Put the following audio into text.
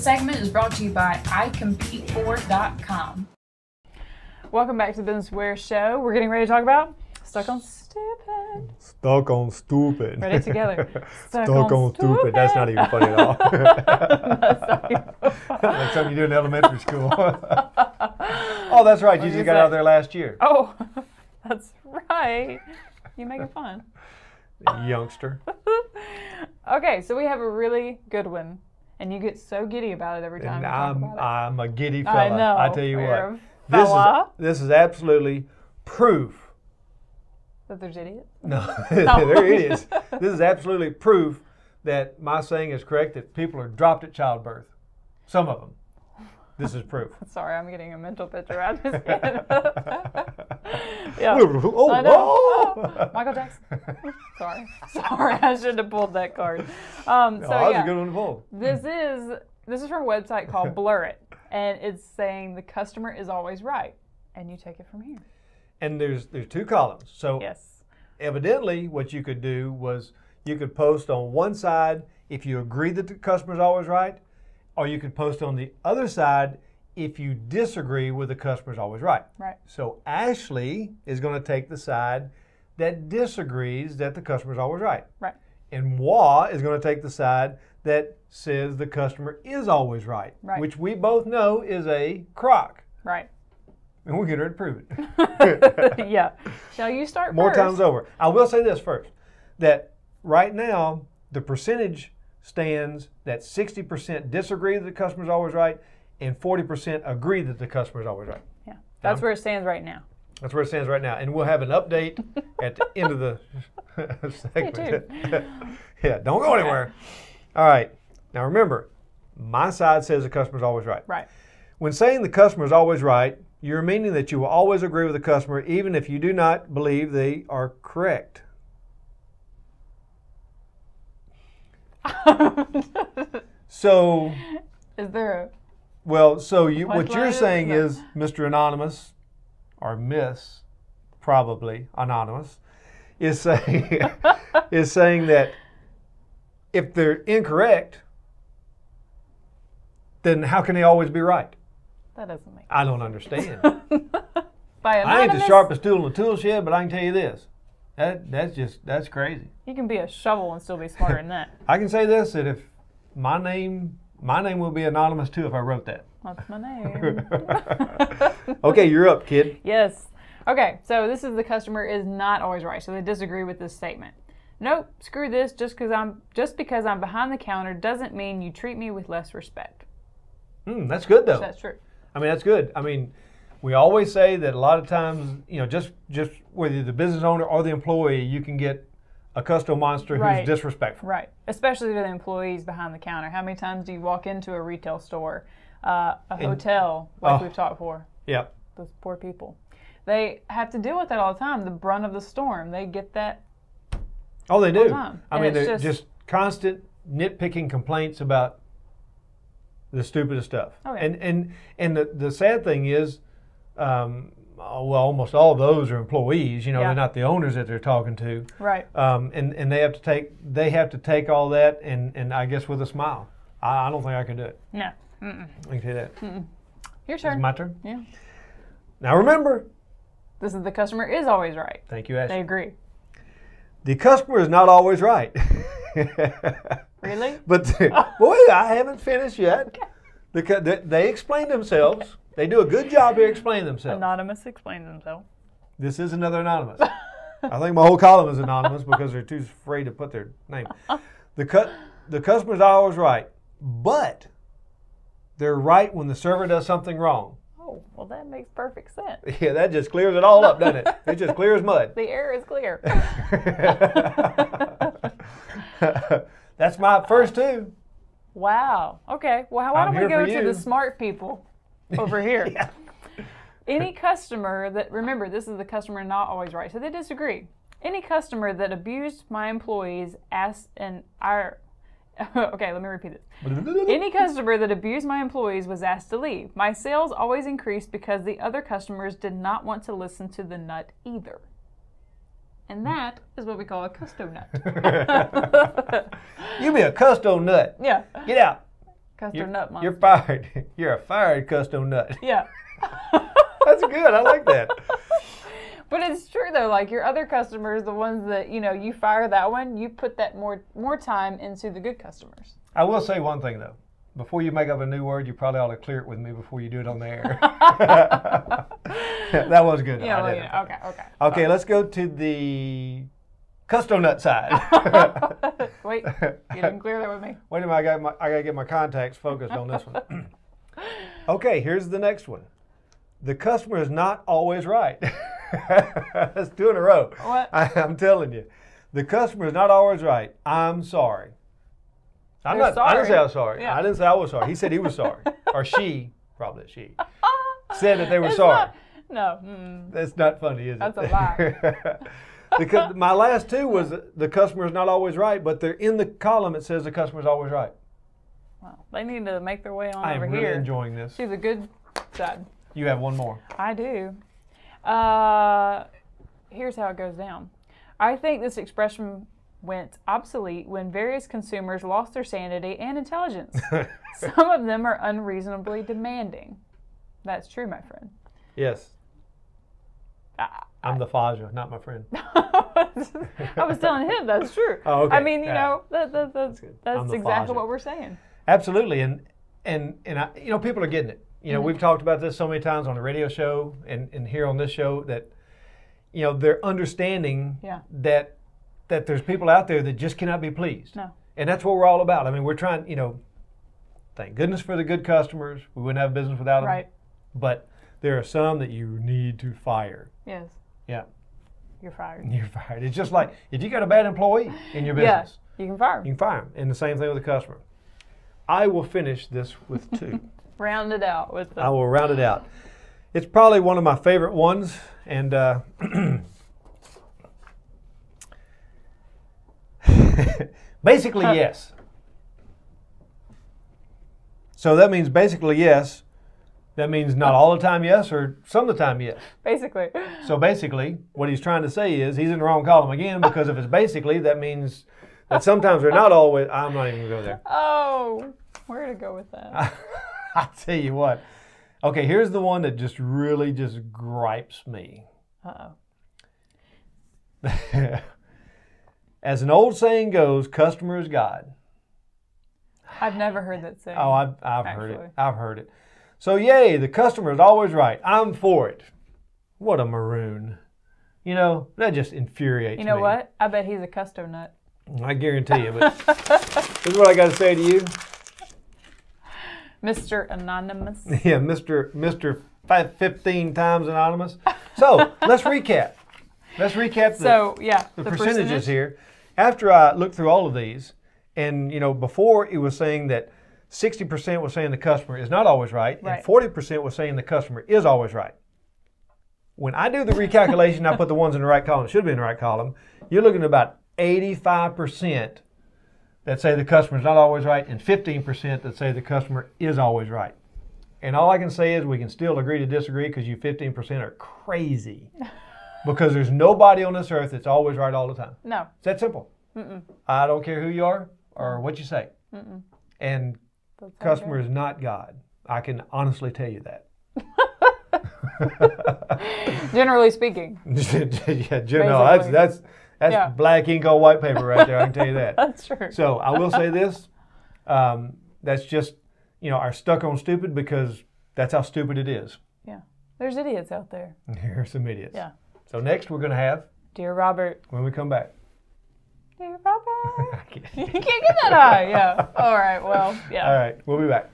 segment is brought to you by iCompete4.com. Welcome back to the Business Aware Show. We're getting ready to talk about Stuck on Stupid. Stuck on stupid. Ready together. Stuck on stupid. That's not even funny at all. That's not even funny. Like something you do in elementary school. Oh, that's right. You just got out there last year. Oh, that's right. You make it fun. Youngster. Okay, so we have a really good one. And you get so giddy about it every time you talk about it. I'm a giddy fella. I know. I tell you what. Fella. This is absolutely proof. That there's idiots? No, they're idiots. This is absolutely proof that my saying is correct, that people are dropped at childbirth. Some of them. This is proof. Sorry, I'm getting a mental picture out of his head. Yeah. Oh, I know. whoa. Oh, Michael Jackson. Sorry, I should have pulled that card. That was a good one to pull. This is from a website called Blur It, and it's saying the customer is always right, and you take it from here. And there's two columns. So Yes. evidently, what you could do was you could post on one side if you agree that the customer's always right, or you could post on the other side if you disagree with the customer's always right. Right. So Ashley is going to take the side that disagrees that the customer's always right. Right. And Moi is going to take the side that says the customer is always right, Right. which we both know is a crock. Right. And we're going to prove it. Yeah. Shall you start More first? times over. I will say this first, that right now the percentage stands that 60% disagree that the customer's always right and 40% agree that the customer's always right. Yeah. That's where it stands right now. That's where it stands right now. And we'll have an update at the end of the segment. Yeah, don't go anywhere. All right. Now remember, my side says the customer's always right. Right. When saying the customer is always right, you're meaning that you will always agree with the customer even if you do not believe they are correct. So, Is there a... well, so what you're Punchline saying is- is Mr. Anonymous, or Miss, probably Anonymous, is saying is saying that if they're incorrect, then how can they always be right? That doesn't make I don't understand. By I ain't the Anonymous, sharpest tool in the tool shed, but I can tell you this. That's crazy. you can be a shovel and still be smarter than that. I can say this, that if my name will be anonymous too if I wrote that. That's my name. Okay, you're up, kid. Yes. Okay, so this is the customer is not always right. So they disagree with this statement. Nope, screw this. Just because I'm behind the counter doesn't mean you treat me with less respect. That's good though. That's true. I mean, that's good. I mean, we always say that a lot of times, just whether you're the business owner or the employee, you can get a custo monster Right. who's disrespectful. Right. Especially to the employees behind the counter. How many times do you walk into a retail store, a hotel, like we've talked for? Yep. Those poor people. They have to deal with that all the time. The brunt of the storm. They get that. Oh, they do. the time. I And mean, it's they're just- just constant nitpicking complaints about the stupidest stuff. Oh, yeah. And the sad thing is, well, almost all of those are employees. Yeah. They're not the owners that they're talking to. Right. And they have to take all that and I guess with a smile. I don't think I can do it. No. I can tell you that. Your It's turn. my turn. Yeah. Now remember, This is the customer is always right. thank you, Ashley. They agree. The customer is not always right. Really? But boy, I haven't finished yet. They explain themselves. They do a good job here explaining themselves. Anonymous explains himself. This is another anonymous. I think my whole column is anonymous because they're too afraid to put their name. The customer's always right, but they're right when the server does something wrong. Oh, well, that makes perfect sense. Yeah, that just clears it all up, doesn't it? It just clears mud. The air is clear. That's my first two. Wow. Okay. Well, why I'm don't we here go for to you. the smart people over here? Yeah. Any customer that, remember, this is the customer not always right, so they disagree. Any customer that abused my employees okay, let me repeat this. Any customer that abused my employees was asked to leave. My sales always increased because the other customers did not want to listen to the nut either. And that is what we call a custo nut. You be a custo nut. Yeah. Get out. Custom nut monster. You're fired. You're a fired custom nut. Yeah. That's good. I like that. But it's true though. Like your other customers, the ones that you fire that one, you put that more time into the good customers. I will say one thing though. Before you make up a new word, you probably ought to clear it with me before you do it on the air. That was good. Yeah. Well, yeah. Okay. Okay. Let's go to the custom nut side. Wait, you didn't clear that with me. Wait a minute. I gotta get my contacts focused on this one. Okay. Here's the next one. The customer is not always right. That's 2 in a row. What? I'm telling you. The customer is not always right. I'm sorry. I didn't say I was sorry. Yeah. I didn't say I was sorry. He said he was sorry. Or she, probably she, said that they were sorry. No. That's not funny, is it? That's a lie. Because my last 2 was the customer is not always right, but they're in the column it says the customer is always right. Well, they need to make their way on I am over really here. enjoying this. To the good side. You have one more. I do. Here's how it goes down. I think this expression went obsolete when various consumers lost their sanity and intelligence. Some of them are unreasonably demanding. That's true, my friend. Yes. I'm the Faja, not my friend. I was telling him that's true. Oh, okay. I mean, that's exactly what we're saying. Absolutely, and people are getting it. We've talked about this so many times on the radio show and here on this show that, they're understanding that there's people out there that just cannot be pleased. No. And that's what we're all about. I mean, we're trying, thank goodness for the good customers. We wouldn't have business without them. Right. But there are some that you need to fire. Yes. Yeah. You're fired. You're fired. It's just like if you got a bad employee in your business. Yeah, you can fire them. You can fire them. And the same thing with the customer. I will finish this with 2. Round it out with the... I will round it out. It's probably one of my favorite ones. And basically, yes. So that means basically yes. That means not all the time yes or some of the time yes. Basically. So basically, what he's trying to say is he's in the wrong column again because if it's basically, that means that sometimes they're not always. I'm not even going to go there. Oh, where to go with that? I'll tell you what. Okay, here's the one that just really just gripes me. Uh-oh. As an old saying goes, customer is God. I've never heard that saying. Oh, I've heard it. I've heard it. So, yay, the customer is always right. I'm for it. What a maroon. That just infuriates me. You know what? I bet he's a custom nut. I guarantee you. But this is what I got to say to you. Mr. Anonymous. Yeah, Mr. 15 times anonymous. So, let's recap. Let's recap the percentages here. After I looked through all of these, and, before it was saying that 60% was saying the customer is not always right, and 40% was saying the customer is always right. When I do the recalculation, I put the ones in the right column. It should be in the right column. You're looking at about 85% that say the customer is not always right, and 15% that say the customer is always right. And all I can say is we can still agree to disagree because you 15% are crazy. Because there's nobody on this earth that's always right all the time. No. It's that simple. Mm-mm. I don't care who you are or what you say. Mm-mm. And customer is not God. I can honestly tell you that. Generally speaking. That's black ink on white paper right there. I can tell you that. That's true. So I will say this. That's just, our stuck on stupid because that's how stupid it is. Yeah. There's idiots out there. Here are some idiots. Yeah. So next we're going to have... Dear Robert. When we come back. Dear Robert. You can't get that high. Yeah. All right. Well, yeah. All right. We'll be back.